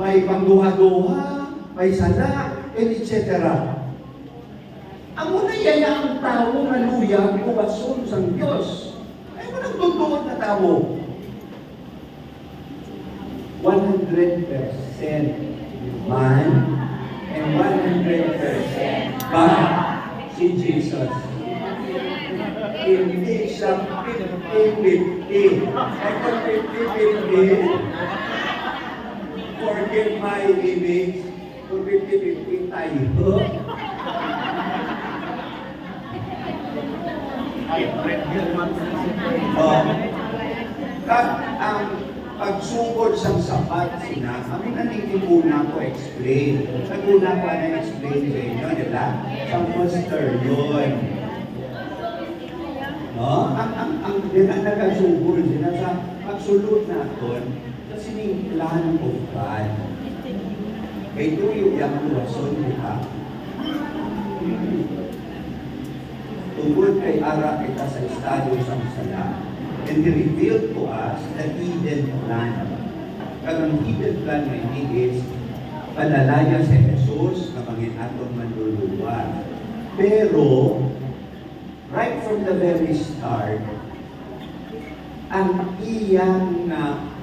may pangduha-duha, may sala, and etc. Ang una yaya ang tao nga luya, buwason sang Diyos. Ay mo nang tutuot na tao. 100% man and 100% God, si Jesus. Hindi siya 50-50. Ay kung 50-50, forgive my image, kung 50-50 tayo. Ang pagsugod sa sapat sina, kami nanitipuna ko explain. Naguna ko na explain sa inyo, di ba? Sa monster yun. No? Ang nagkasugod sila sa absolute naton sa sining plan of God. Kay tuyo yung luwason, di ba? Tungkol kay ara kita sa estado sa sala. And He revealed to us the hidden plan. Ang hidden plan na ini is panalaya si Jesus na Panginoon manluluwa. Pero, right from the very start, ang iyang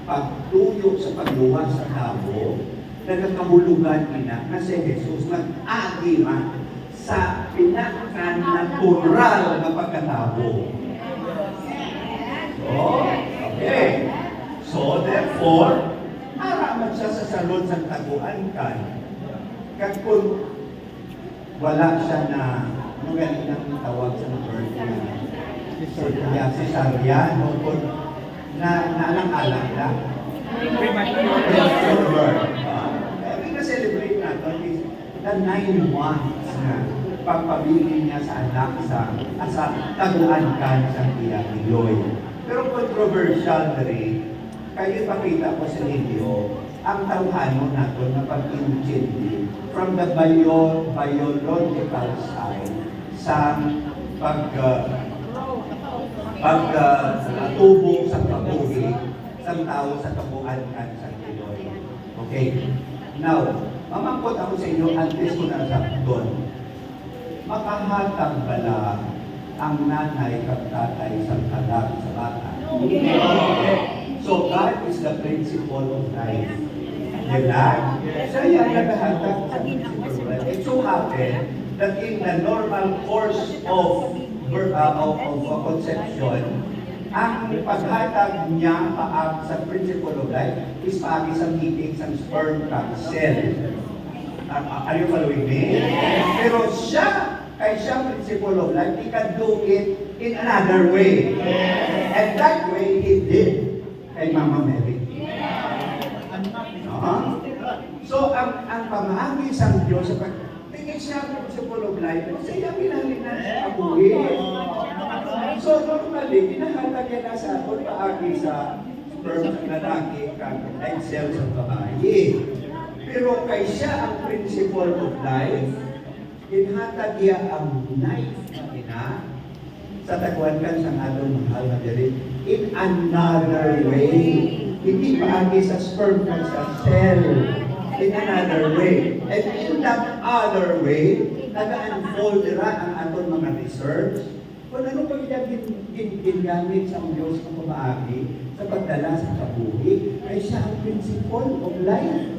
pagtuyo sa pagluwa sa tao, nagkakahulugan nila na si Jesus nag-agima sa pinaka-natural na pagkatao. Okay. So, therefore, araman siya sa salon sa taguan kan. Kung wala siya na, ano galing ang tawag sa birth na cesarean, o kung naalang-alang lang. Premature birth. Kaya na-celebrate natin is the 9 months na pagpabili niya sa anak sa taguan kan sa Iloy. Pero controversial rin, kayo pakita ko sa inyo, ang tawhano nato na pag-intindi from the biological side sa tubo sa kabuhi sa tao sa kabuhan kan sa Pinoy. Okay. Now, mamangkot ako sa inyo antes ko na doon. Makahatag bala ang nanay at tatay sa anak sa bata. So God is the principle of life. Diba? Siya yan naghahatag sa principle of life. It so happened that in the normal course of conception, ang paghatag niya paag sa principle of life is paagi sa meeting sa sperm cell. Are you following me? Yes. Pero siya, kay siyang principle of life, he can do it in another way. Yes. And that way, he did kay Mama Mary. Yes. No? So, ang pamahagi sa Diyos, tingin siya ang principle of life, kasi siya pinalinan sa kabuhi. So, normally, pinahatag yan na sa atin paagi sa sperm ng lalaki, kang egg cell sa babae. Pero kay siya ang principle of life, inhatag niya ang life na ina sa tagwan kan sa atong mahal na diri in another way. Hindi paagi sa sperm kan sa cell. In another way. And in that other way, nag-unfold nila ang atong mga research kung ano pa ginamit sa Diyos ng pamaagi sa pagdala sa kabuhi ay siya ang principle of life.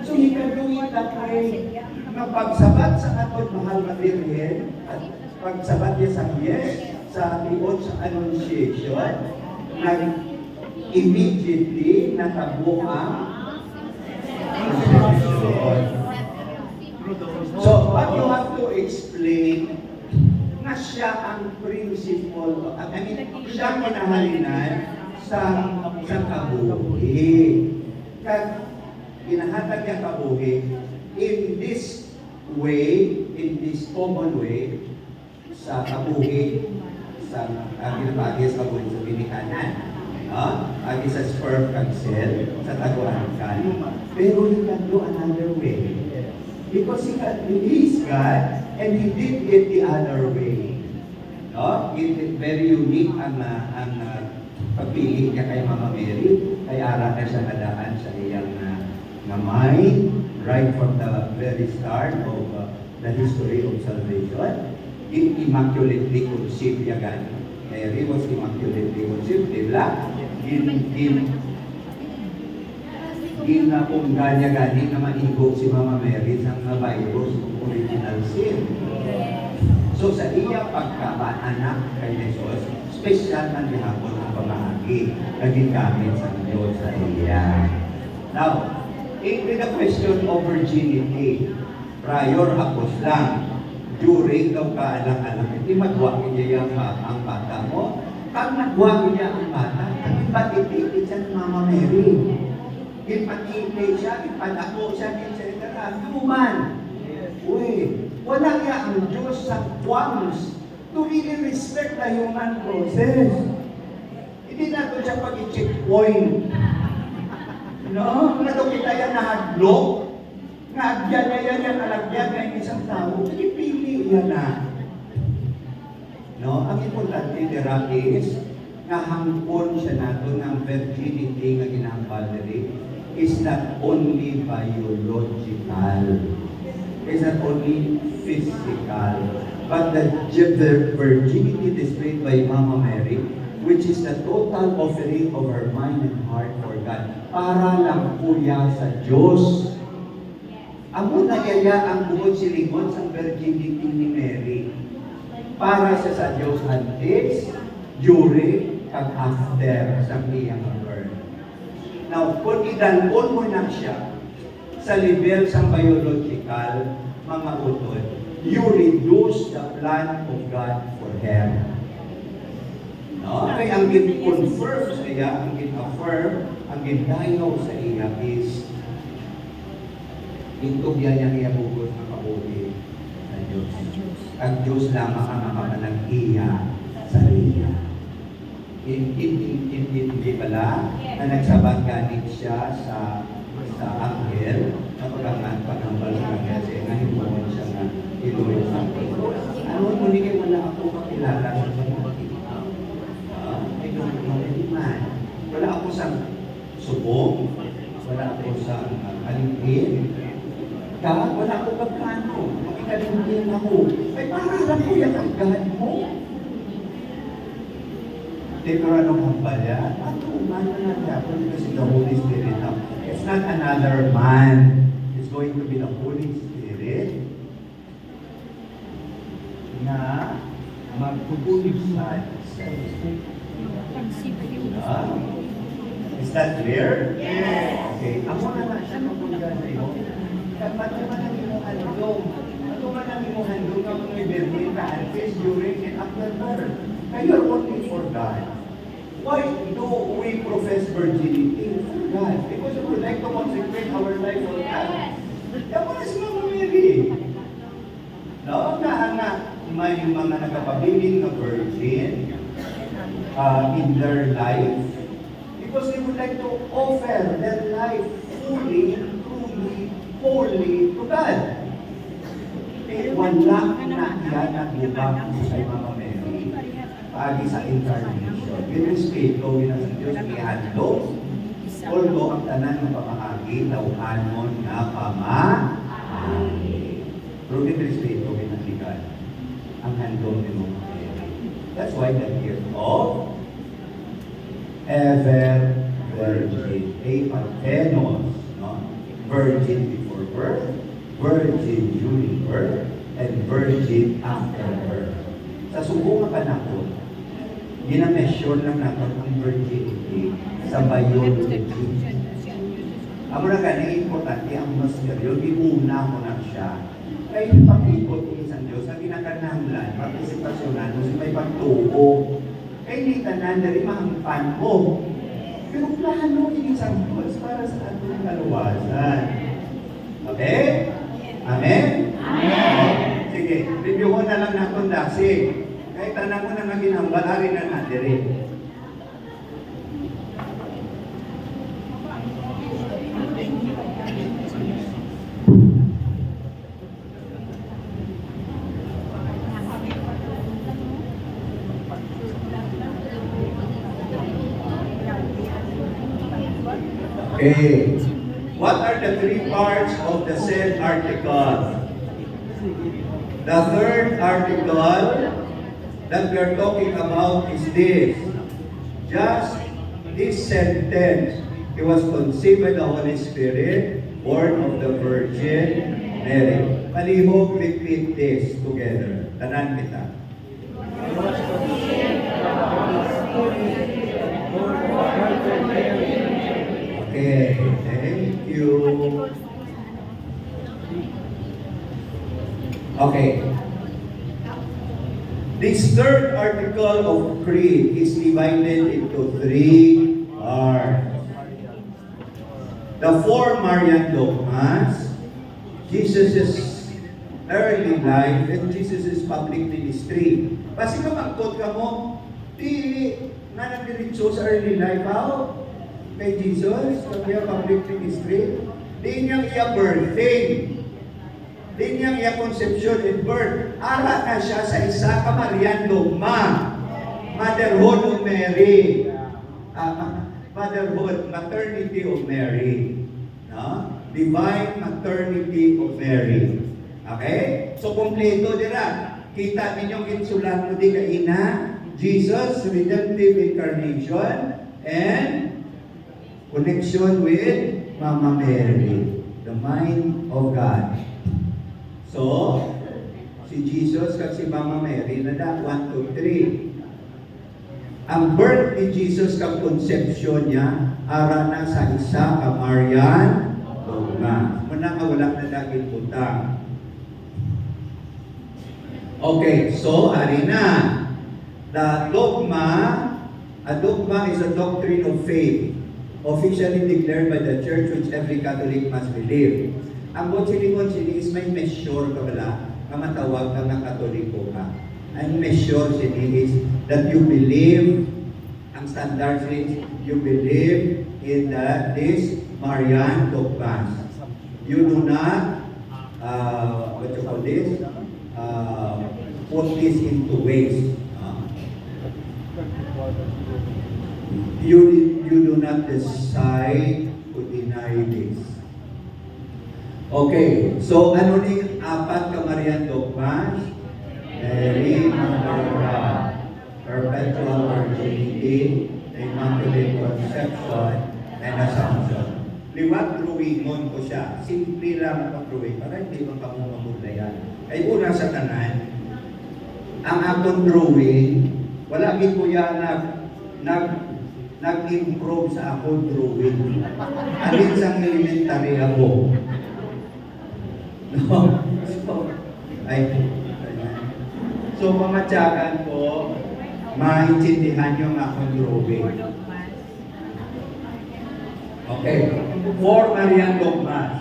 So, he can do it that way. Na pagsabat sa aton mahal na Virgen at pagsabat niya sa yes, sa tiod sa Annunciation, immediately natabo ang conception. So, what you have to explain na siya ang principle, siya ang kinahalinan sa kabuhi. Ginahatag niya kabuhi in this way, in this common way, sa kabuhi, sa ginapagis kabuhi sa binikanan, agi sa sperm kag cell, sa taguan kan. Pero he can do another way. Because he is God, and he did it the other way. No? It very unique ang pagpili niya kay Mama Mary, kay ara na siya nadaan sa iyang mind right from the very start of the history of salvation. Immaculately conceived yan. Mary was immaculately conceived, di ba? Kung ganya-gani na maigo si Mama Mary sa mga virus ng original sin. So sa iya pagkabaanak kay Jesus, special ang gihapon ang pamahagi na ginamit sa Diyos sa iya. Now, with the question of virginity, prior hapos lang, during daw kaalang-alang, hindi magwagi niya ang bata mo. Pag nagwagi niya ang bata, ipatitipid siya ng Mama Mary. Ipatipid siya, ipadako siya, etc. Human. Uy, wala niya ang Diyos sa qualms to really respect the human process. Hindi na ito siya pag-checkpoint. No? Kung ito kita yan nahadlok, naagyan niya yan yung alagyan ng isang tao, pili yan na. No? Ang importante dira is, nahangkon siya nato ng virginity nga ginahambal diri is not only biological, is not only physical, but the virginity displayed by Mama Mary, which is the total offering of her mind and heart for God, para lang kuya sa Diyos. Amo na yaya ang bukod silingon sa virginity ni Mary, para sa Diyos antes, during, kag after sa iyang birth. Now, kung idanon mo na siya sa level sa biological, mga utod, you reduce the plan of God for her. No? Kaya ang gin-confirm sa iya, ang gin-affirm, ang gin-dayaw sa iya is intog yan yung iabugos na kabuhi sa Diyos. Ang Diyos lamang ang makamanang iya sa iya. Hindi pala na nagsabaganit siya sa anghel na paghambal ng anghel siya nga himuon siya nga iluwi sa ano mo ni kayo wala ako kakilala sa mga I don't know any man. Wala ako sa subong, wala ako sa alipin, wala ako kaplano, makikalimpian ako. Ay para lang ko yung agad mo. Pero anong hambal yan? Ato, man na natin kasi the Holy Spirit. It's not another man. It's going to be the Holy Spirit na magpupulisan sa Is that clear? Yes. Okay. Amo na siya magpulisan sa iyo. Dapat naman ang iyong handong. Ano man ang iyong handong na mga ibigay na antes, during, and after birth. You're only for God. Why do we profess virginity? For God. Because we would like to consecrate our life for God. Kaya mo na si Mama Mary. No? Nga, may mga nagpapabiling na virgin in their life because they would like to offer their life fully, truly, wholly to God. Eh, wala na yan ang ibang sa Mama Mary pagi sa incarnation. Respeto na sa Diyos ihandog, although ang tanan ng pamahagi tawhanon nga pamahagi. Pero respeto ginatigan ang handog ni Mama Mary. That's why the gift of ever virgin, a parthenos, no? Virgin before birth, virgin during birth, and virgin after birth. Sa subong nga panahon, gina-measure lang natin ang virginity sa biology. Amo na gani importante ang masteryo, iuna ko na siya. Kaya yung pag-ikot ng isang Diyos na ginakananglan, partisipasyonan, kung may pagtuo, kaya hindi tanan na rin mahangpan mo. Pero plano yung isang Diyos para sa ating kaluwasan. Okay? Amen? Amen! Sige, review ko na lang natin dasi. Kahit tanang mo na maginambal, hari na natin rin. Okay. What are the three parts of the said article? The third article that we are talking about is this. Just this sentence, He was conceived by the Holy Spirit, born of the Virgin Mary. Palihog, repeat this together. Tanan kita. Okay, thank you. Okay. This third article of creed is divided into three parts. The four Marian dogmas, Jesus' early life, and Jesus' public ministry. Kasi kung magkot ka mo, di na nandiritso sa early life, how? Kay Jesus, kaya public ministry, di niyang iya-birthing, di niyang iya-conception and birth. Ara na siya sa isa ka Marian dogma, motherhood of Mary. Motherhood, maternity of Mary. No? Divine maternity of Mary. Okay? So, kompleto dira. Kita ninyong insulat mo di kaina, Jesus, redemptive incarnation, and connection with Mama Mary, the mind of God. So, si Jesus at si Mama Mary, nada, 1, 2, 3. Ang birth ni Jesus kang konsepsyon niya, ara na sa isa ka Marian dogma. Muna ka wala na daging utang. Okay, so hari na. The dogma, a dogma is a doctrine of faith, officially declared by the church which every Catholic must believe. Ang bonsilingon sini is may measure ka bala, na matawag ka ng Katoliko ka. Ang measure sini is that you believe, ang standard is you believe in this Marian dogmas. You do not, what you call this, put this into waste. You do not decide to deny this. Okay, so ano ni apat ka Marian dogmas? Mary, Mother of God, perpetual virginity, immaculate conception, and assumption. Liwat drawingon ko siya. Simple lang ang drawing para hindi mo kamumamulayan. Ay una sa tanan, ang akong drawing, wala gid ko yan nag-improve sa akong drawing. Alin sang elementary ako. No? So, pamatyagan ko, maintindihan yung akong drawing. Okay. 4 Marian dogmas.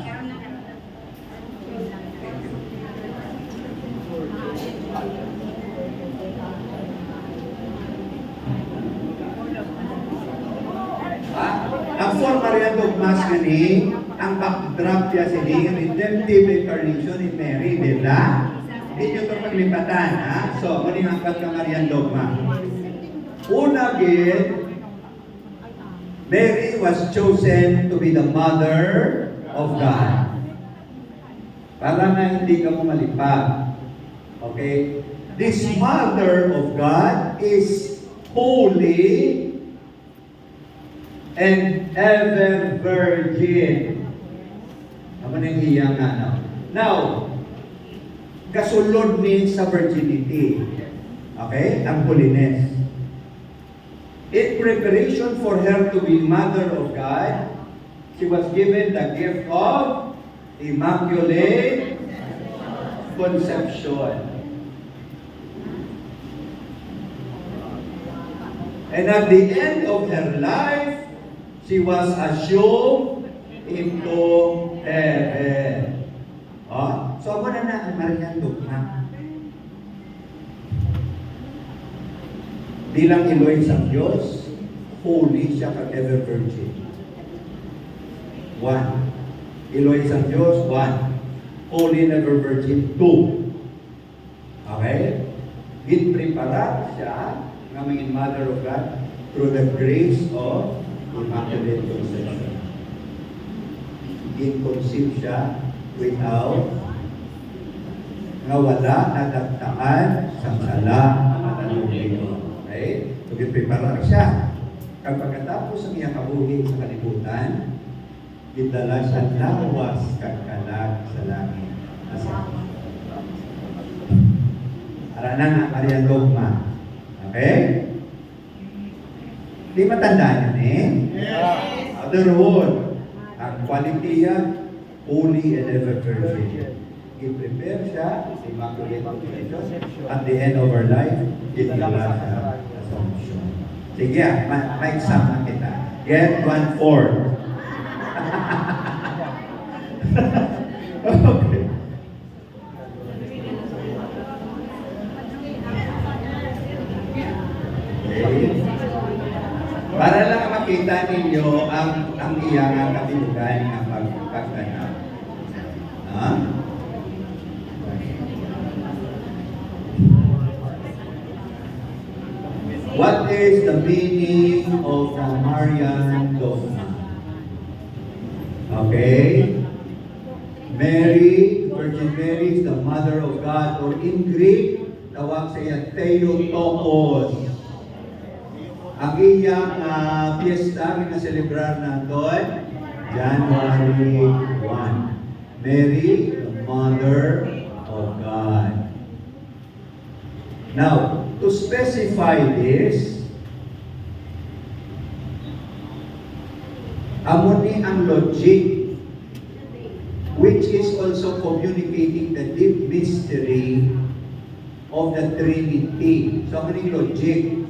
Ang 4 Marian dogmas gani, ang backdrop niya sini, redemptive incarnation in Mary, diba? Hindi nyo ito paglipatan, ha? So, muli ang angkat ka Marian dogma. Una gid, Mary was chosen to be the mother of God. Para na hindi ka mo malipad. Okay? This mother of God is holy and ever virgin. Ano nang hiyang na? Now, kasulod ni sa virginity. Okay? Ang holiness. In preparation for her to be mother of God, she was given the gift of immaculate conception. And at the end of her life, she was assumed into heaven. So, ako na ang Marian dogma. Bilang Eloy sa Diyos, holy siya kag ever virgin. 1. Eloy sa Diyos, 1. Holy and ever virgin, 2. Okay? Ginprepara siya ng maging mother of God through the grace of immaculate conception. Inconceived siya without nga wala nadagtaan sa sala ang Ginoo. Okay? So, gipreparar siya. Kag pagkatapos ang iyang kabuhi sa kalibutan, gidala siya lawas kagkalag sa langit. Aranan ang Marian Dogma. Okay? Di matandaan yun eh? Yes. Other word, ang quality yan, holy and ever virgin. I-prepare siya, immaculate conception. At the end of her life, itala siya assumption. Sige, ma-exam na kita. Get 1-4. Okay. Para lang makita ninyo ang iyang katilugan ng pagkaganap. Ha? What is the meaning of the Marian Dogma? Okay? Mary, Virgin Mary is the Mother of God, or in Greek, tawag sa iya Theotokos. Ang iyang fiesta na celebrar natin, January 1. Mary, the Mother of God. Now, to specify this, amuni ang logic, which is also communicating the deep mystery of the Trinity. So, ano yung logic?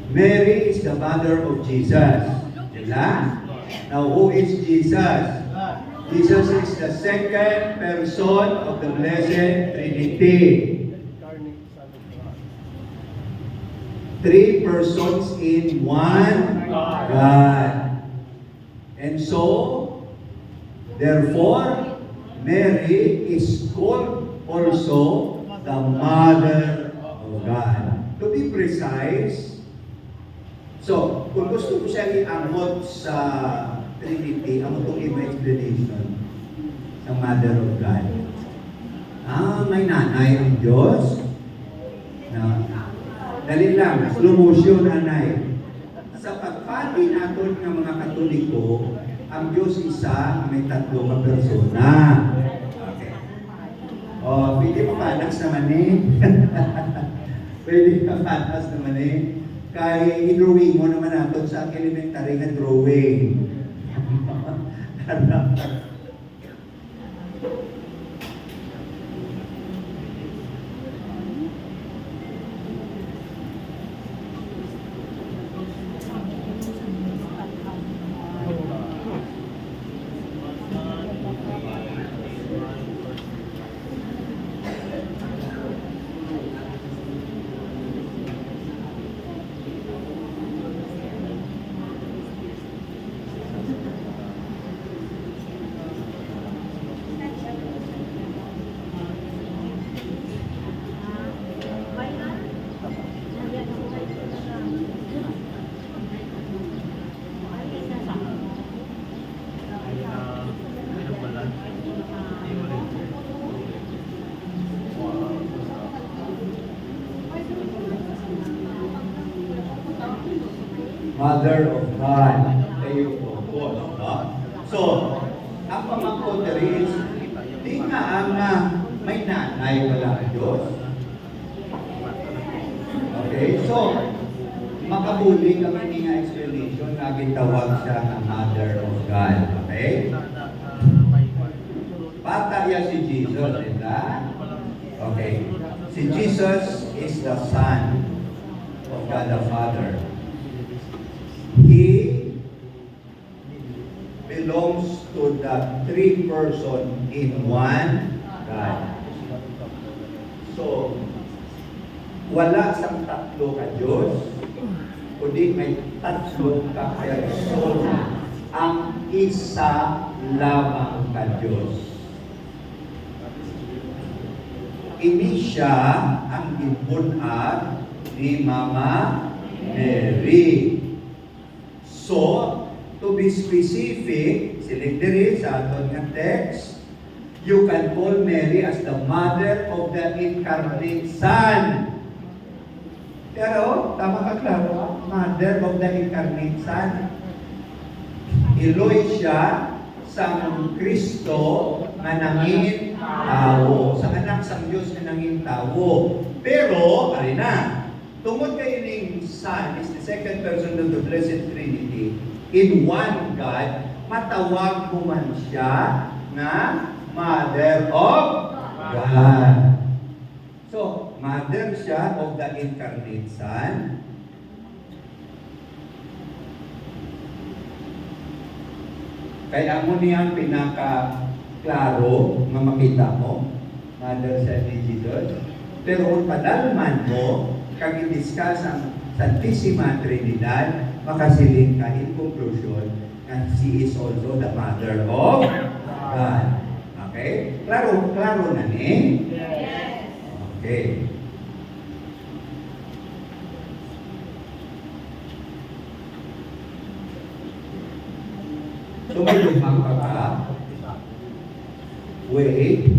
Mary is the mother of Jesus. Diba? Now, who is Jesus? Jesus is the second person of the Blessed Trinity. 3 persons in one God. And so, therefore, Mary is called also the Mother of God. To be precise, so, kung gusto ko siya iamot sa Trinity, ang itong iba explanation sa Mother of God. May nanay ang Diyos. Dali lang, slow motion, nanay. Sa pagpati natin ng mga Katoliko, ang Diyos isa may 3 na persona. Okay. Pwede mapanas naman eh. Pwede mapanas naman eh. Kaya i-drawing mo naman natin sa elementary na drawing. Mother of God. Theotokos. No? So, ang pamangkot is, di nga ang may nanay wala ang Diyos. Okay, so, makabuli kami nga explanation na gitawag siya ng Mother of God. Okay? Bata yan si Jesus, diba? Okay. Si Jesus is the Son of God the Father. He belongs to the 3 person in one God. So, wala sang 3 ka Diyos, kundi may 3 ka persona. Ang isa lamang ka Diyos. Ini siya ang ibunat ni Mama Mary. So, to be specific, select diri sa aton nga text, you can call Mary as the mother of the incarnate Son. Pero, tama ka klaro, mother of the incarnate Son. Iloy siya sang Kristo nga nangin tao. Sa anak sang Diyos nga nangin tao. Pero, alina, tungod kayo ning Son is the second person of the Blessed Trinity, in one God, matawag mo man siya na Mother of God. So, Mother siya of the incarnate Son. Kaya mo niyang pinaka-klaro nga makita mo, Mother siya ni Jesus. Pero kung padalman mo, kag i-discuss ang Santissima Trinidad, makasiling ka in conclusion na she is also the Mother of God. Okay? Klaro na ni? Yes. Okay. So may lumang way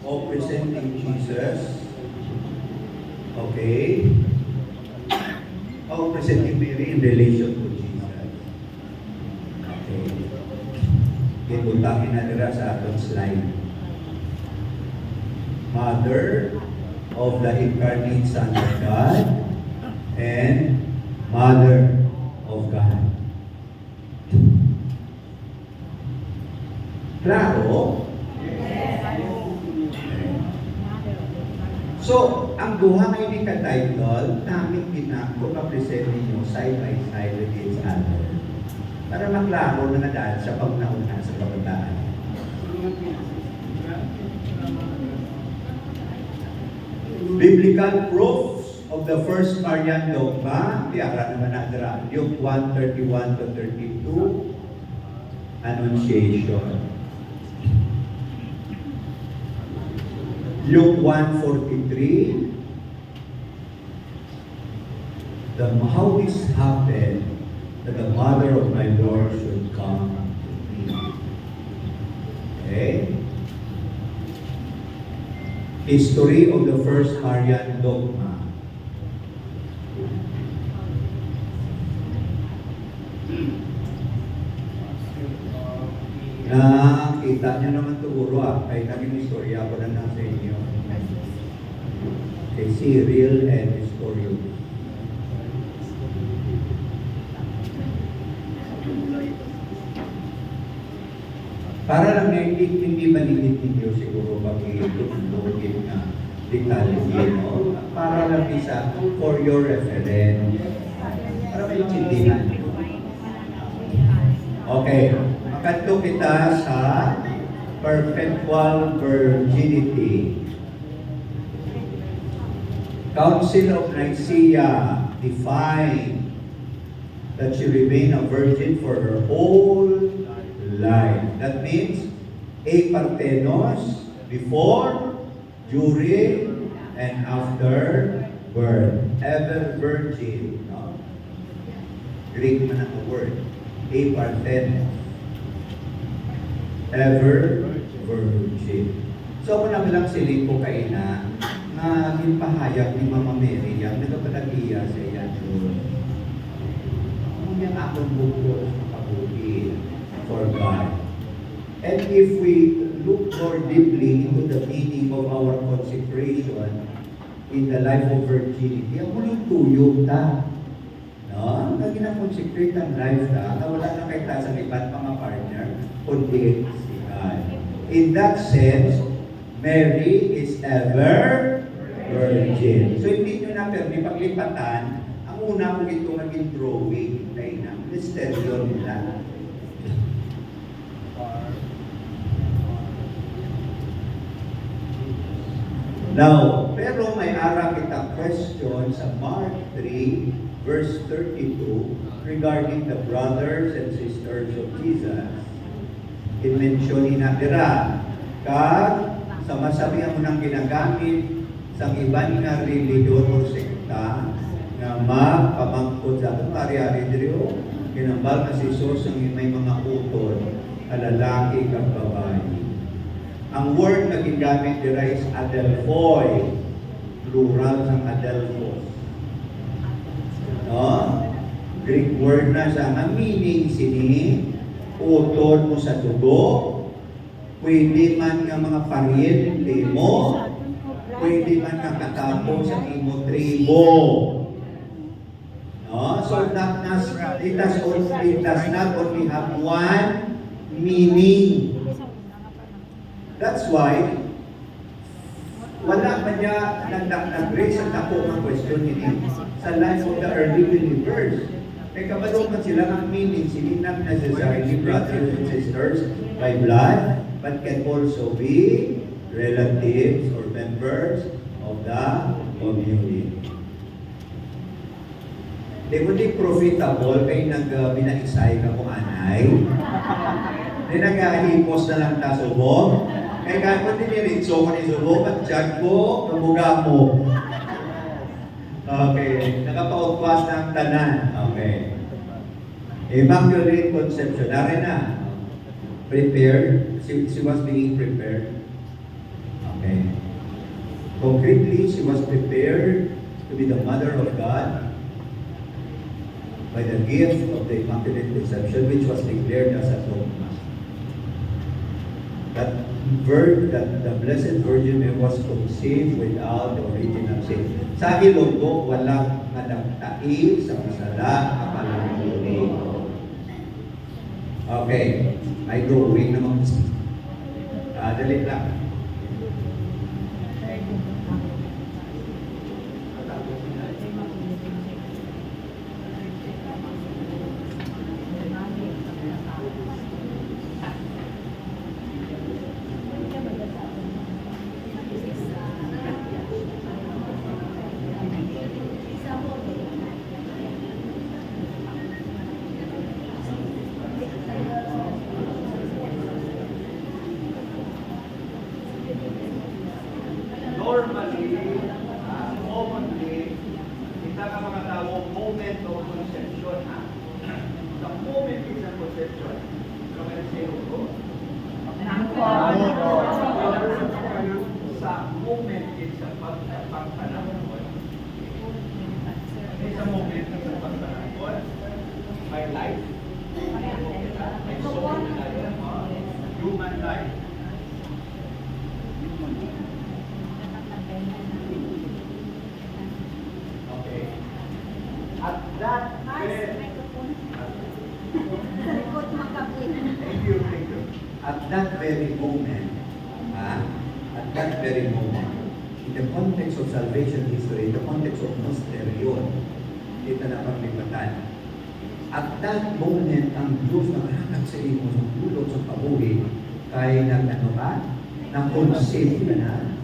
of presenting Jesus. Okay? Of presenting Mary in relation to Jesus. Okay. Ibutangin na nila sa atong slide. Mother of the incarnate Son of God and Mother of God. Klaro? So, ang duha nga ini ka-title, namin kung ma-present ninyo side by side with each other. Para maklaro na nadaan sa pagnauna sa kabataan. Biblical proofs of the first Marian dogma, tiara naman na Luke 1:31 to 32, Annunciation. Luke 1:43, how this happened that the mother of my Lord should come to me. Okay? History of the first Marian dogma. Nakita niyo naman siguro kahit naging istorya ko na nasa inyo. Okay, Cyril and Historio. Para lang na hindi manilit ninyo siguro pag-iitulogin na detalye, no? Para lang isa for your reference. Para maintindihan. Okay. Makadto kita sa perpetual virginity. Council of Nicaea defined that she remained a virgin for her whole life. That means a parthenos before, during, and after birth. Ever virgin. No? Greek man ang word. A parthenos. Ever virgin. So, kung nabilang siling ko kayo na ginpahayag ni Mama Mary ang nagapanagiya sa iyan doon. Ang yung akong buko makabuhi for God. And if we look more deeply into the meaning of our consecration in the life of virginity, ang muling tuyog ta. No? Nag ginakonsecrate ang life ta, na wala na kay ta sa iba't mga partner, kundi si God. In that sense, Mary is ever virgin. So hindi nyo na pero paglipatan, ang una kong ito naging drawing, tayo na, misteryo nila. Now, pero may ara kita question sa Mark 3, verse 32, regarding the brothers and sisters of Jesus. I-mention na dira, kag sa masabihan mo ng ginagamit sa iban nga religion o sekta na magpamangkot sa itong ari-ari dito, Ginambal na si Jesus ang may mga utol, lalaki kang babae. Ang word na ginamit dira is adelphoi, plural ng adelphos. No? Greek word na siya. Ang meaning sini, utol mo sa dugo, pwede man nga mga pariente mo, pwede man nga katapo sa imo tribo. No? So it does not only have one meaning. That's why wala pa niya nag-raise ang ako ng question ini sa life of the early believers. Kaya kabalo man sila ng meaning, sila not necessarily brothers and sisters by blood, but can also be relatives or members of the community. Di mo di profitable kay nag-binaisay ka kung anay. Di nag-ahipos na lang ta subok. Kaya kahit din niritso ko ni subok at tiyag ko, kabuga mo. Okay, nakapautwas ng tanan. Okay. Immaculate Conception. Narin na. Prepared. She was being prepared. Okay. Concretely, she was prepared to be the mother of God by the gift of the Immaculate Conception, which was declared as a dogma. That the Blessed Virgin was conceived without the original sin. Sa ilog ko, walang nagtai sa masala kapalamuli. Okay, may drawing naman. Dali lang. Commonly, kita ka mga tao, moment of conception. The moment is a conception. So, may nasiro ko. Sa moment is a pagpanahon. Sa moment is a pagpanahon. My life. My soul. Human life. At that very moment, in the context of salvation history, in the context of mysterion, kita na paglipatan. At that moment, ang Diyos na mahanap sa imo sa pulot sa pabuhi, kaya na-conceive ka na,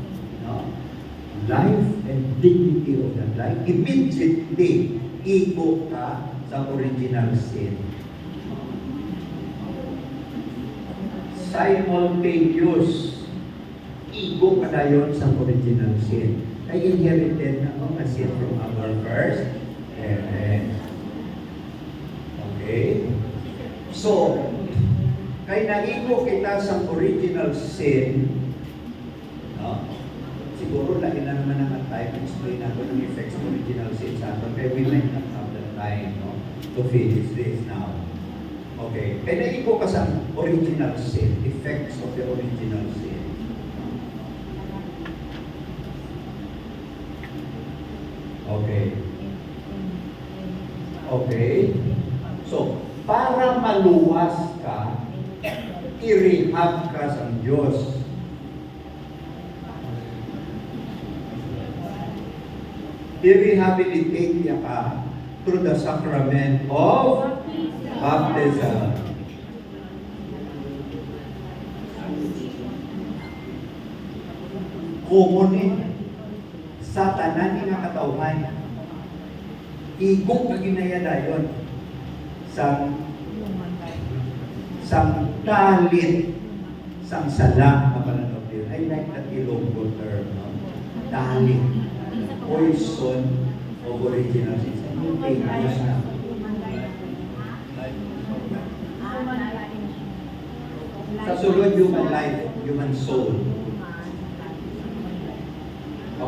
no? Life and dignity of that life, immediately, iko ka sa original sin. Simultaneous, iko ka na yun sa original sin. Ay inherited na ang sin from our first parents. Okay? So, kay naiko kita sa original sin, no? Siguro lagi na naman ang time explain natin ang effects of original sin sa atin. Kaya we might not have the time, no, to finish this now. Okay. Kaya naiko ka sa original sin, effects of the original sin. Okay. Okay. So, para maluwas ka, i-rehab ka sa Diyos. I-rehabilitate niya ka through the sacrament of baptism. Kumunin sa tanan nga katawhan. Igong na ginaya yun sa talit, sang sala na pananong yun. I like that Ilonggo term, no? Talit. Poison of original sin. Contagious na. Sa sulod, human life, human soul.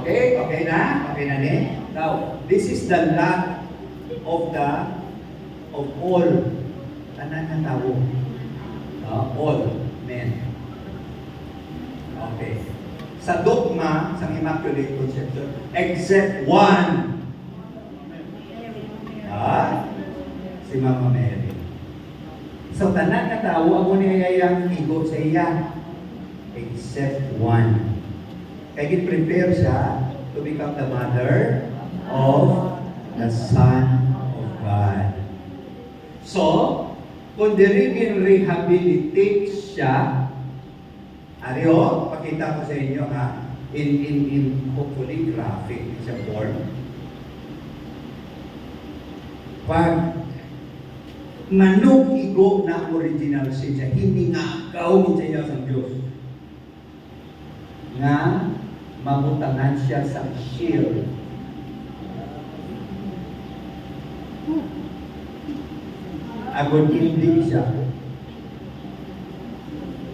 Okay? Okay na? Okay na din? Now, this is the lot of all. Tanan na tao. All men. Okay. Sa dogma, sa Immaculate Conception, except one. Si Mama Mary. So, tanan na tao, ako niyayang igo sa iya. Except one. Kaya prepare siya to become the mother of the Son of God. So, kung dirigin rehabilitate siya, ariyo, pakita ko sa inyo ha, in hopefully graphic sa form. Pag manok igo na original siya, hindi nga kaumit sa iya sa Diyos. Nga, mabutangan siya sa shield. Agon hindi siya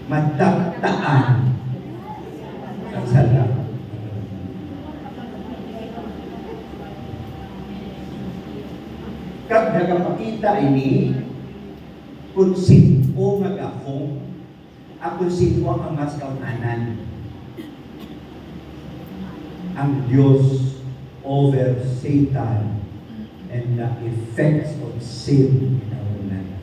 matagtaan sa sala. Kag nagapakita ini kung sino magahong at kung sino ang mas kaunanan ang Diyos over Satan and the effects of sin in our life.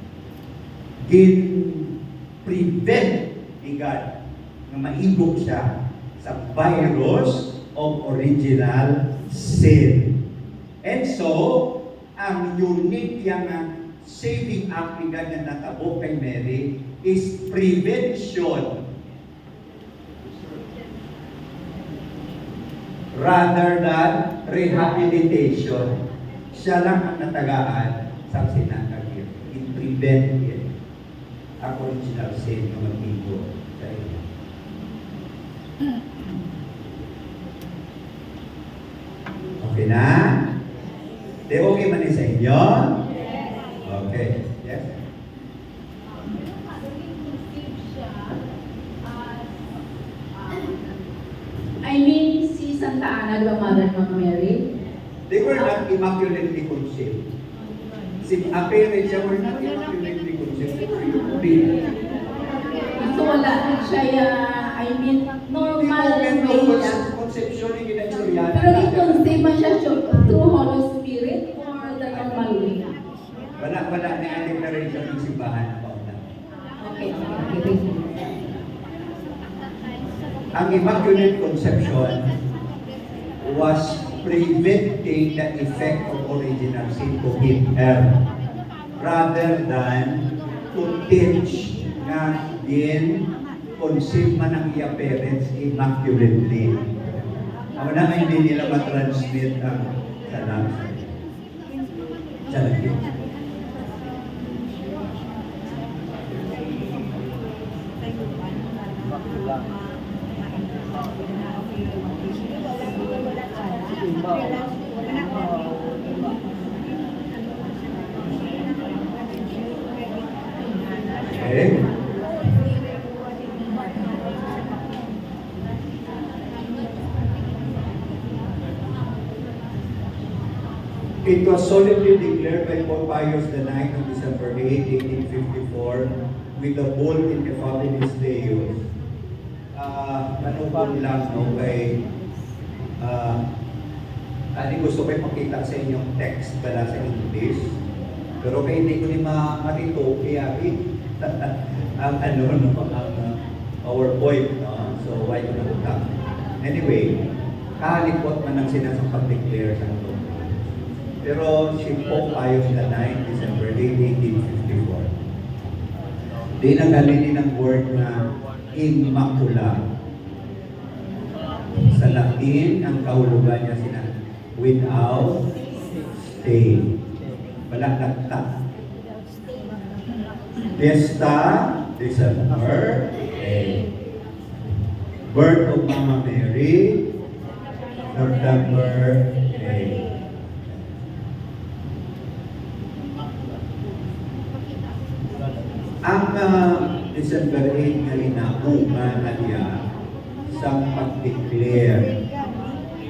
Prevent ni God na maibog siya sa virus of original sin. And so, ang unique yung saving act ni God na natabo kay Mary is prevention rather than rehabilitation. Siya lang ang natagaan sa sinakagir. I-prevent it. Ang original sin na mag-igo sa inyo. Okay na? De okay man sa inyo? Okay. Yes? I mean, si Santa Ana, the mother of Mary. They were not immaculately conceived. Si apparent siya were not immaculately conceived. So wala rin siya, I mean, normal way lang. Conception yung ginagsuryan. Pero i-conceive man siya through Holy Spirit or the normal way? Wala na ang declaration ng simbahan about that. Okay, okay. Ang Immaculate Conception was preventing the effect of original sin to hit her rather than to teach na din conceive man ang iya parents immaculately. Ako na hindi nila matransmit ang salam sa lagi. Okay. It was solemnly declared by Pope Pius IX on December 8, 1854 with the bull Ineffabilis Deus. Ano pa lang no kay gusto ko ipakita sa inyong text pala sa English. Pero kaya hindi ko ni marito kaya ang PowerPoint, no? So why ko na anyway, kahalikot man ang sinasapag-declare sa ito. Pero si Pope Pius IX, December 1854, di nagalinin ng word na Immacula. Sa Latin, ang kahulugan niya sina without stain. Wala nagta. Fiesta, December 8. Birth of Mama Mary, September 8. Ang December 8 nga inauma na niya sa pag-declare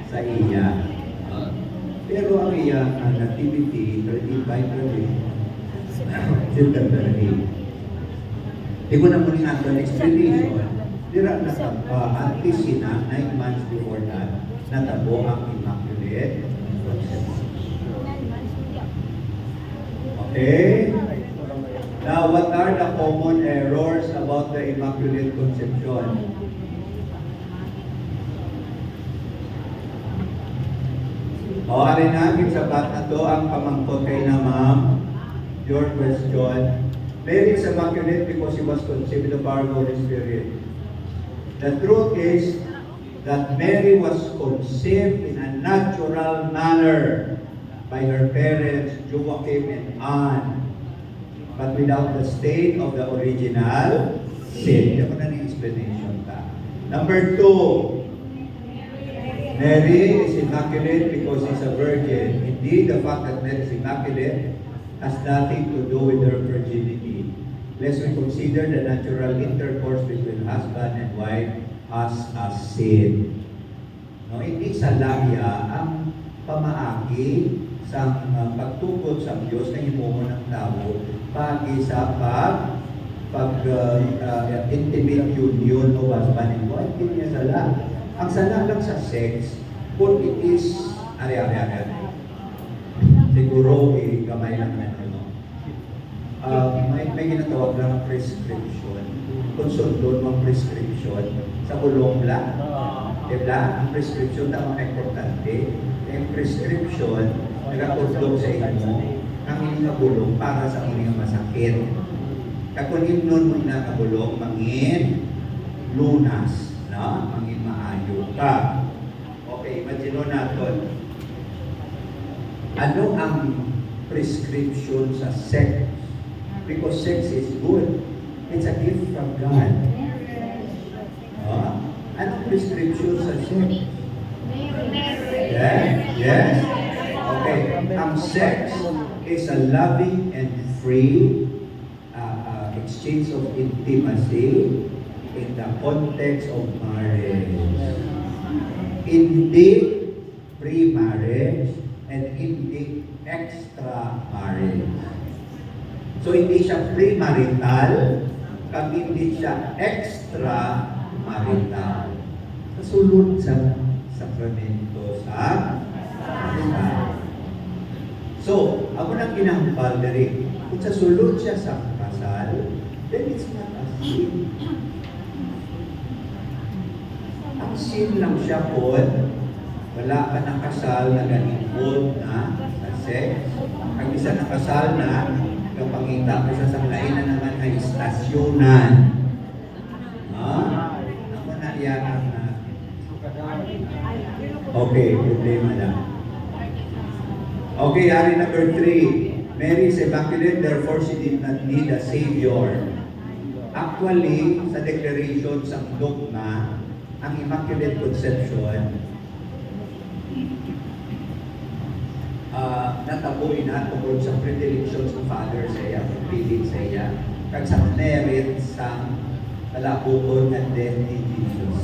sa iya. Pero ang iya nativity, 35 September 8. Di ko na muna nga ang explanation. Dira until sina, 9 months before that, natabo ang Immaculate Conception. Okay? Now, what are the common errors about the Immaculate Conception? O, arin namin sabat na to ang pamangkot kay na ma'am. Your question. Mary is immaculate because she was conceived in the power of the Holy Spirit. The truth is that Mary was conceived in a natural manner by her parents, Joachim and Anne, but without the stain of the original sin. Ito na ng explanation ta. Number 2, Mary is immaculate because she's a virgin. Indeed, the fact that Mary is immaculate has nothing to do with her virginity. Lest we consider the natural intercourse between husband and wife as a sin. No, hindi sa laya ang pamaagi sa pagtukod sa Diyos na himuon ng tao pagi sa intimate union o husband and wife. Hindi niya sala. Ang sala lang sa sex, kung it is siguro gamay lang na may ginatawag lang prescription. Kung sundon mong prescription sa bulong lang. Diba? Ang prescription na mga importante. Yung prescription, nagkakudlog sa inyo ang inyong nabulong para sa inyong masakit. Kung inyong mo nakabulong, mangin lunas, no? Mangin maayo ka. Okay, imagine natin. Ano ang prescription sa sex? Because sex is good. It's a gift from God. Anong prescription sa sex? Yes? Yes? Okay. Ang sex is a loving and free exchange of intimacy in the context of marriage. Hindi pre-marriage and hindi extra marriage. So, hindi siya premarital, kag hindi siya extra marital. Kasulod sa sakramento sa kasal. So, ako nang kinahambal diri, kung sa sulod siya sa kasal, then it's not a sin. Ang sin lang siya po, wala ka ng kasal na ganipod na sa sex. Ang isa na kasal na, kapangita ko sa sanglain na naman ay istasyonan. Ako na iyakan na. Okay, problema na. Okay, ari number 3. Mary is immaculate, therefore she did not need a Savior. Actually, sa declaration sa dogma, ang Immaculate Conception, natabuin na tungkol sa predilection sa Father sa iya, pagpilit sa iya, kag sa merit sa talabukon at death ni Jesus.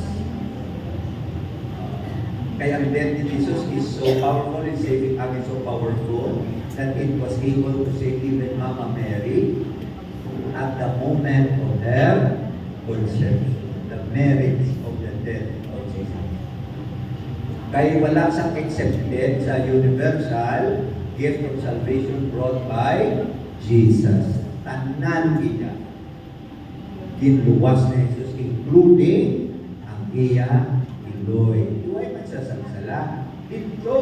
Kaya ang death ni Jesus is so powerful and saving act is so powerful that it was able to save even Mama Mary at the moment of her conception. The merits of the death of Jesus. Kaya wala siyang accepted sa universal gift of salvation brought by Jesus. Tanan kita. Ginuwas na Jesus, including ang iya iloy. Iway man sa sangsala. Dito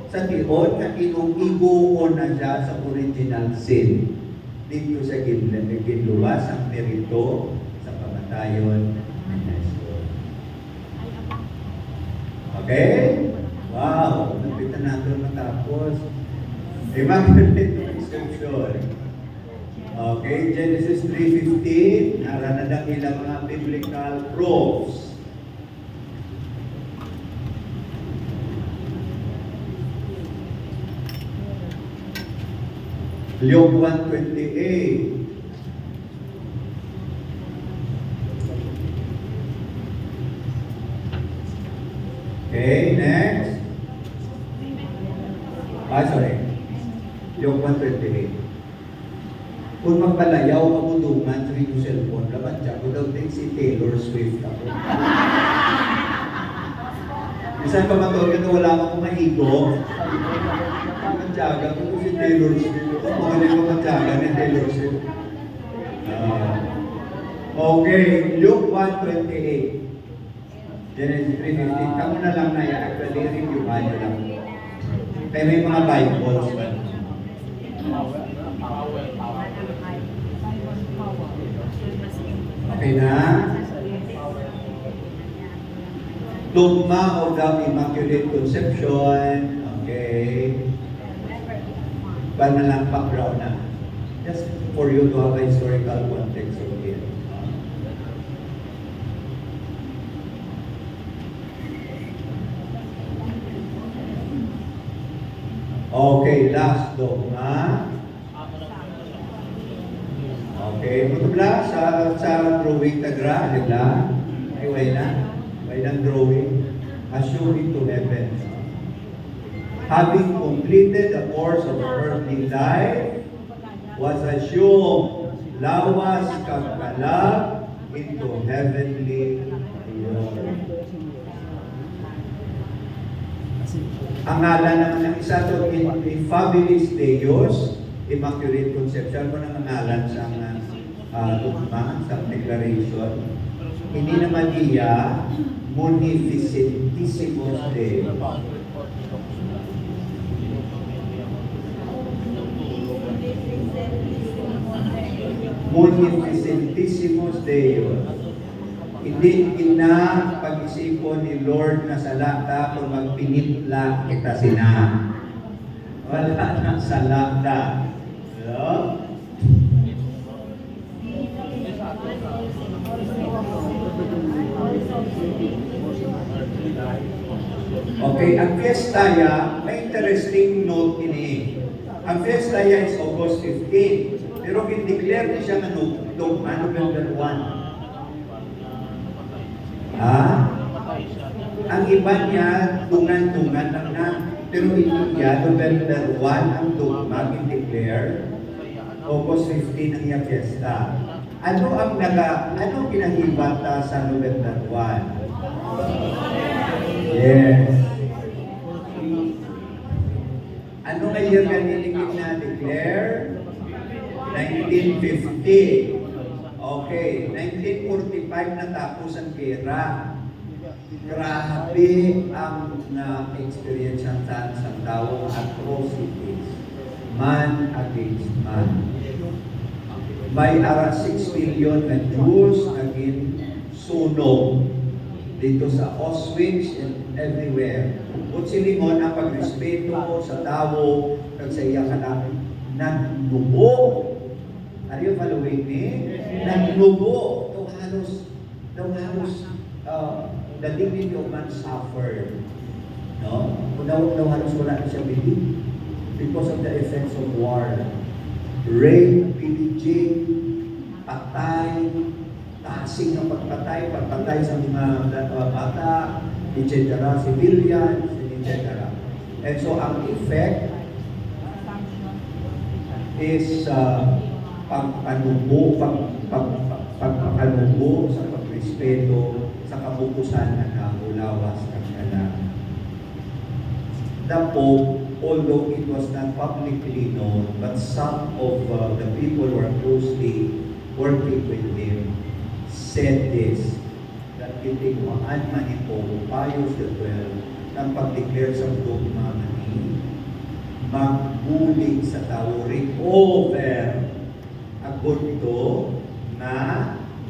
sa tihon na inuiguon na siya sa original sin. Dito sa ginuwas ang merito sa pamatayon ng Jesus. Okay? Wow! Napitan natin matapos. Immaculate Conception. Okay, Genesis 3:15, naranadang ilang mga biblical proofs. Luke 1:28. Okay, next. Sorry. Yung 128. Kung magpalayaw, mabudungan sa inyong cellphone, laban siya, kung daw din si Taylor Swift ako. Minsan pa matawag na wala akong mahigo. Matyaga, kung si Taylor Swift. Kung ko matyaga ni Taylor Swift. Okay, Luke 1:28. Genesis 3:15. Kamu na lang na yan. Actually, review-an nyo lang. Kaya may mga Bibles ba? Okay na? Dogma of the Immaculate Conception. Okay. Para na lang background na. Just for you to have a historical context of it. Okay, last dogma. Okay, mutubla sa drawing tagra, nila. Ay, way na. Way ng drawing. Assuming to heaven. Having completed the course of earthly life, was assumed lawas kagkalag into heavenly glory. Ang ngalan naman ng isa to, Infabilis Deus, Immaculate Conception, mo nang ngalan sa dogma, sa declaration. Hindi na Maria, Munificentissimus Deus. Munificentissimus Deus. Hindi ina pag-isipon ni Lord na salata kung magpinitla kita sina. Wala na salata. No? Okay, ang fiestaya, may interesting note ini. Ang fiestaya is August 15. Pero in-declare niya siya ng dogma November 1. Ang iba niya, tungan-tungan lang na. Pero hindi niya, November 1 ang dogma in-declare. August 15 ang iya fiesta. Ano pinahibata sa November 1? Yes. Ano ngayonganiligid na declare? 1950. Okay, 1945 natapos ang gera. Grabe ang na-experience sa tao atrocities. Man against man. May 6 million na Jews naging sunog dito sa Auschwitz and everywhere. Kung silingon ang pagrespeto sa tao, nagsaya ka na nagnubo. Are you following me? Nagnubo. Daw halos the dignity of man suffered. No? Kung daw halos wala na siya believe because of the effects of war. Rape, pillaging, patay, tasing ng pagpatay sa mga bata, etc., civilians, etc. And so ang effect is pagpanubo sa pagrespeto sa kabukusan ng nakulawas ng kanan. The Pope, although it was not publicly known, but some of the people who are closely working with him said this, that itigmaan man ito, Pius XII, ng pag-declare sa dogma ni magbulig sa tao recover ang ito na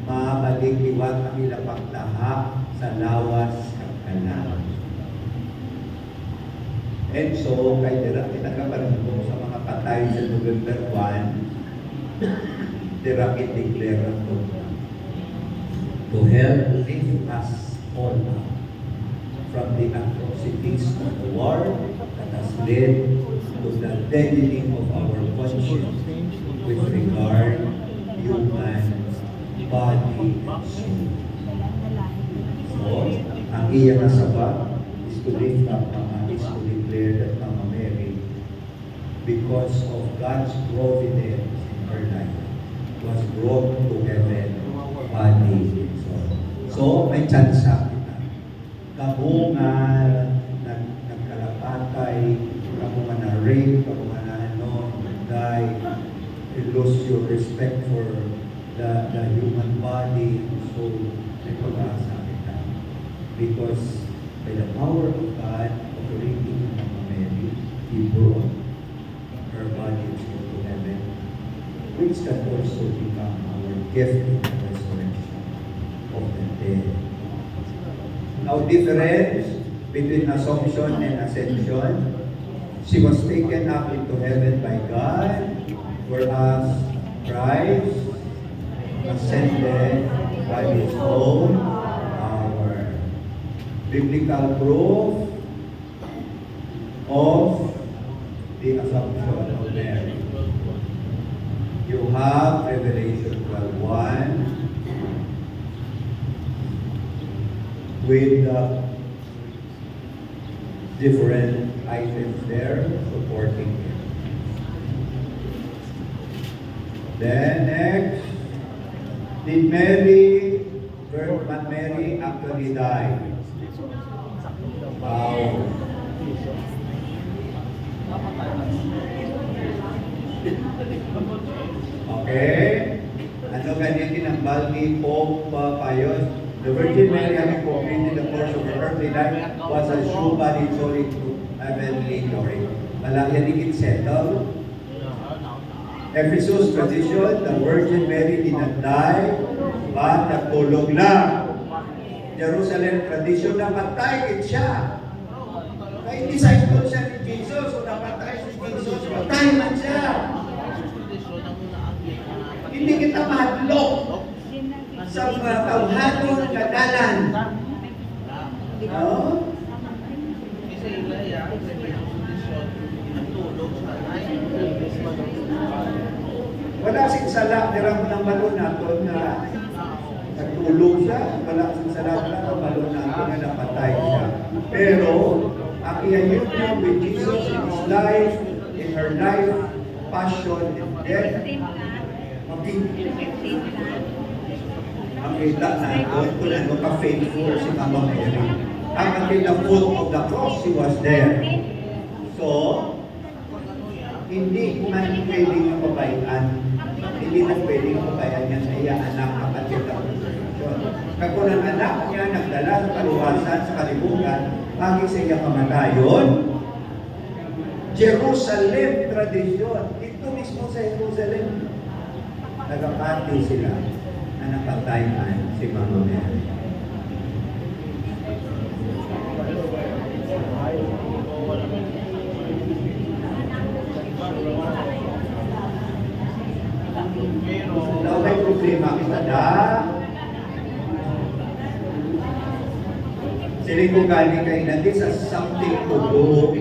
mabalik-iwat ang ilang pagtaha sa lawas ng kanan. And so, kay Dira, pinagabaran ko sa mga patay sa November 1, Dira, i-declare ang dogma to help lift us all up from the atrocities of the war that has led to the deadening of our conscience with regard human body and soul. So, ang iya na sabat is to lift up is to declare that Mama Mary, because of God's providence in her life, was brought to heaven body and soul. So, may chance kita. Kamo nga nagkalapatay, kamo nga na-rape, kamo nga na die, you lose your respect for the human body, so may pag-asa kita. Because by the power of God operating in Mama Mary, He brought her body and soul to heaven, which can also become our gift in the resurrection of the dead. Now, difference between Assumption and Ascension: she was taken up into heaven by God, whereas Christ ascended by His own power. Biblical proof of the Assumption of Mary. You have Revelation 12:1 with different items there supporting it. Then next, did Mary actually die? Wow. Okay. Ano ganyan tinambal ni Pope Pius? The Virgin Mary, having completed the course of her earthly life, was assumed by the soul into heavenly glory. Malaki din settled. Ephesus tradition, the Virgin Mary did not die, but nagtulog lang. Jerusalem tradition, napatay siya. Kaya disciple siya ni Jesus, o napatay si Jesus, patay man siya. Hindi kita mahadlok sa tawhadon kadalan. No? Wala sing sala, nira mo ng balon natin na nagtulog siya. Wala sing sala ng balon natin na napatay siya. Pero, ang iayun niya with Jesus in His life, in her life, passion, and death, makita natin kung ano ka-faithful si Mama Mary. Ang until the foot of the cross, she was there. So, hindi man pwedeng mabayan. Hindi man pwedeng mabayan niya sa iya anak at until the crucifixion. Kaya kung ang anak niya nagdala sa kaluwasan, sa kalibutan, pagi sa iya kamatayon, Jerusalem tradition. Ito mismo sa Jerusalem. Nagapati sila na napatayan si Mama Mary. Now may problema kita na siling ko galing kayo na this has something to do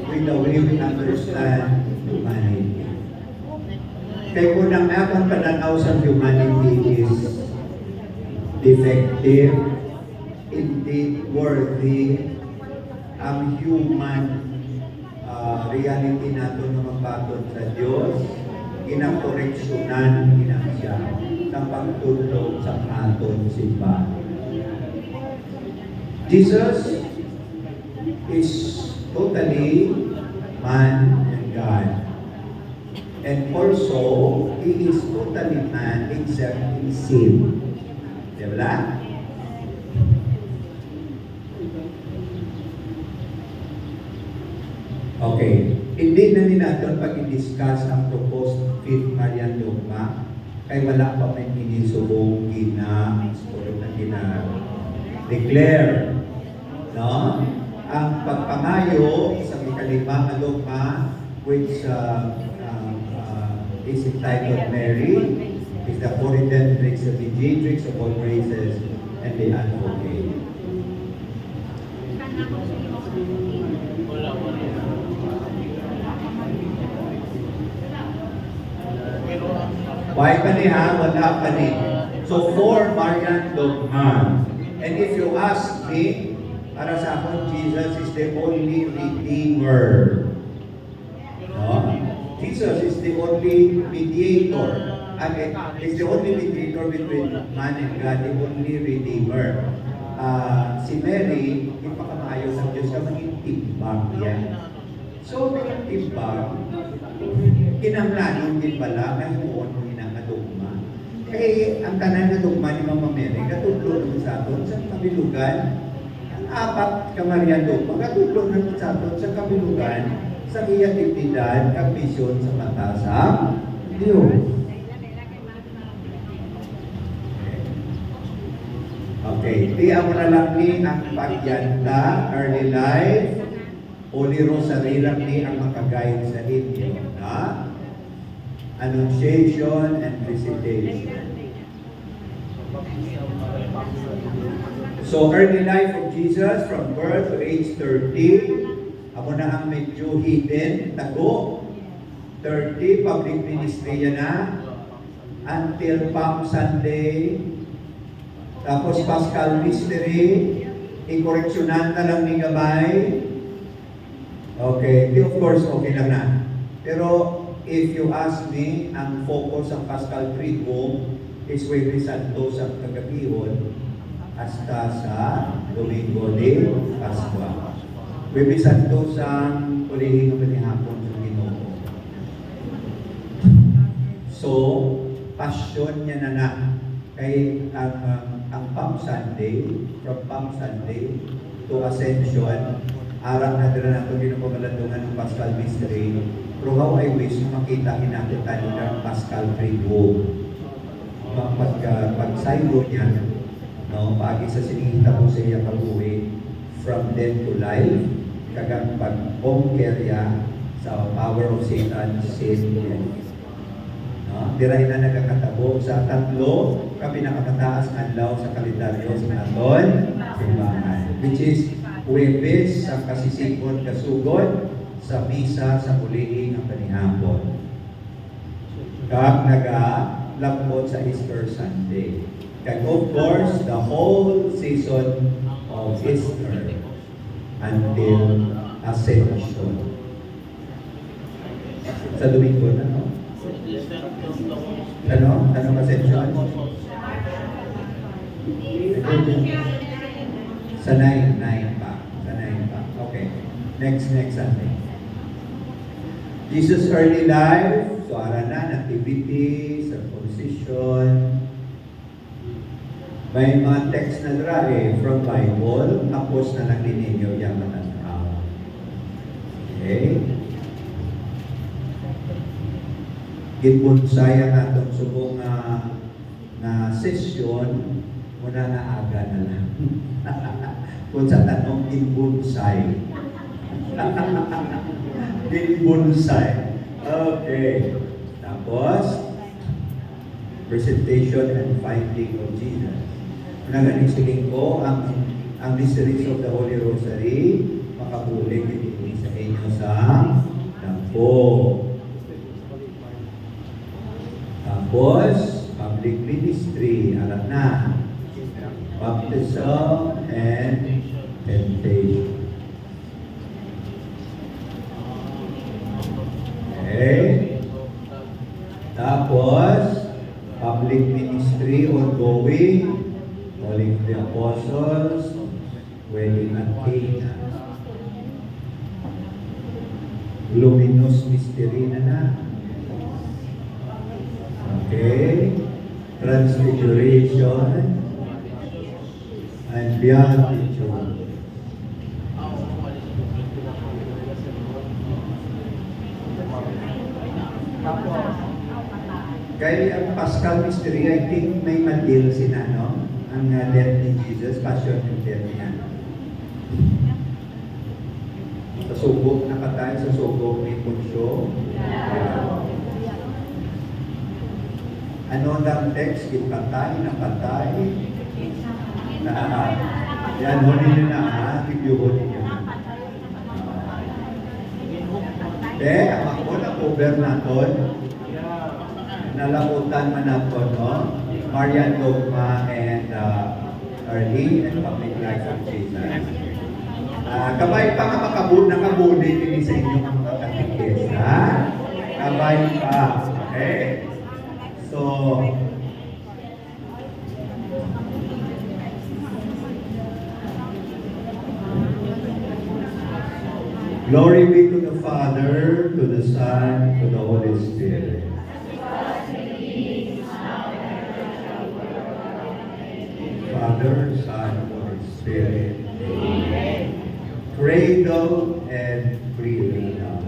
with the way we understand humanity. Kaya kung ang akong pananaw sa humanity is defective, indeed worthy, ang human reality nato na magpatod sa Diyos, ginakoreksyonan siya sa pagtulog sa aton simbahan. Jesus is totally man and God. And also, He is totally man except in sin. Diba? Okay. Hindi na natin pag-discuss ang proposed Fifth Marian Dogma kay wala pa may inisubong declare. No? Ang pagpangayo sa ikalima na dogma which is entitled Mary is the four-redemptrix of the mediatrix of all graces and the advocate. Why pa ni ha? Wala pa ni. So, four Marian dogma. And if you ask me, Para sa akin, Jesus is the only Redeemer. No? Jesus is the only mediator. Is the only mediator between man and God, the only Redeemer. Si Mary, ipakamayo sa Diyos ka maging timbang yan. So, bilang timbang, kinanglanon din pala, may huon mo hinangadugma. Kaya ang tanan na dugma ni Mama Mary, katulog naman sa aton sa kabilugan. Ang apat kamarian dugma, katulog naman sa aton sa kabilugan, sa iyatipidad, kabisyon sa mata sa Diyos. Okay, tiyan mo na lang ni ang pagyanta, early life, Holy Rosary lang ni ang makagayad sa inyo na Annunciation and Visitation. So, early life of Jesus from birth to age 30, ako na ang medyo hidden, tago. 30, public ministry yan na, until Palm Sunday. Tapos Paschal Mystery, ikoreksyonan na lang ni Gabay. Okay, of course, okay lang na. Pero if you ask me, ang focus ng Paschal Triduum is Huwebes Santo sa kagabihon hasta sa Domingo de Pascua. Huwebes Santo sa Kulihing ng Panihapon ng Ginoo. So, passion niya na kay ang Palm Sunday, from Palm Sunday to Ascension, arang na dira nato ginapamalandungan ng Paschal Mystery. Pero how I wish makita natin tayo ng Paschal Triduum. Pag-saylo niya, no, pagi sa siningita po sa iya pag-uwi, from death to life, kagang pag-conquer ya sa power of Satan, sin, no? Diray na nagkakatabo sa tatlo ka pinakamataas nga adlaw sa kalendaryo sa aton simbahan, which is Huwebes sa kasisigon kasugod sa misa sa Kulihing ng Panihapon. Kag nagalapot sa Easter Sunday. Kag of course, the whole season of Easter until Ascension. Sa Domingo na, no? Ano Ascension? Sa 9 pa. Okay. Next Sunday. Jesus' early life, so aranan, activities, circumcision. May mga text na dra from Bible, tapos na lang din ninyo yung matanaw. Okay? Ginbunsay ang atong subong na sesyon, muna na aga na lang. Kung sa tanong, ginbunsay. Ginbunsay. Okay. Tapos, presentation and finding of Jesus. Naganing ko ang mysteries of the Holy Rosary, makabulig din sa inyo sa dampo. Tapos, public ministry, alam na. Baptism and temptation. Okay. Tapos, public ministry ongoing, calling the apostles, wedding at Cana. Luminous mystery na. Okay. Transfiguration and beatitude. Kaya ang Paschal Mystery, I think may madil sila, no? Ang death ni Jesus, passion and death niya. Sa subok na patay, sa subok ni Punsyo. Ano ang text? Patay na patay. Yan, huli nyo na, ha? Tibyuhon nyo na. Ang ako na cover natin, nalamutan man ako, no? Marian Dogma and Early and Public Life of Jesus. Kabay pa ka nakabunay kini sa inyong mga katikis, ha? Kabay pa, okay? So, glory be to the Father, to the Son, to the Holy Spirit. Father, Son, Holy Spirit. Cradle and freedom.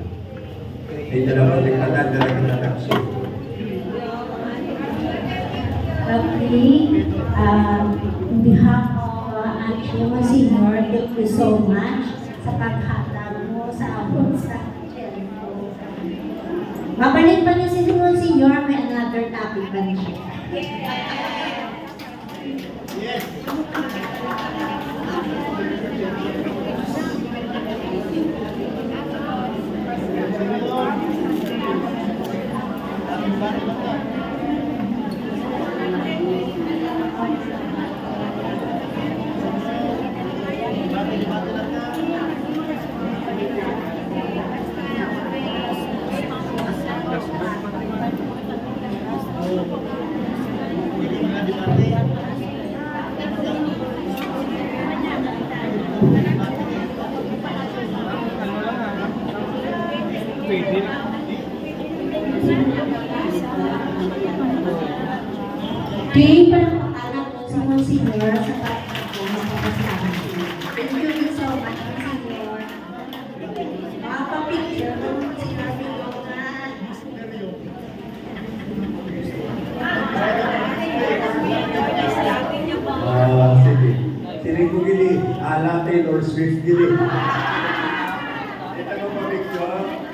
Ito na pati katanda na kita taksin. Okay, on behalf of Angela Senior, thank you so much sa paghatag mo sa abot sa Jericho. Babalik pa niyo si Senior, may another topic pa niya. Okay, parang paalam mo sa Monsignor sa pagkakasama. Thank you so much, Monsignor. Makapapicture mo, Monsignor, Bilongan. Sige. Sini ko gili. Ala Taylor Swift gili. Ito ko pa picture.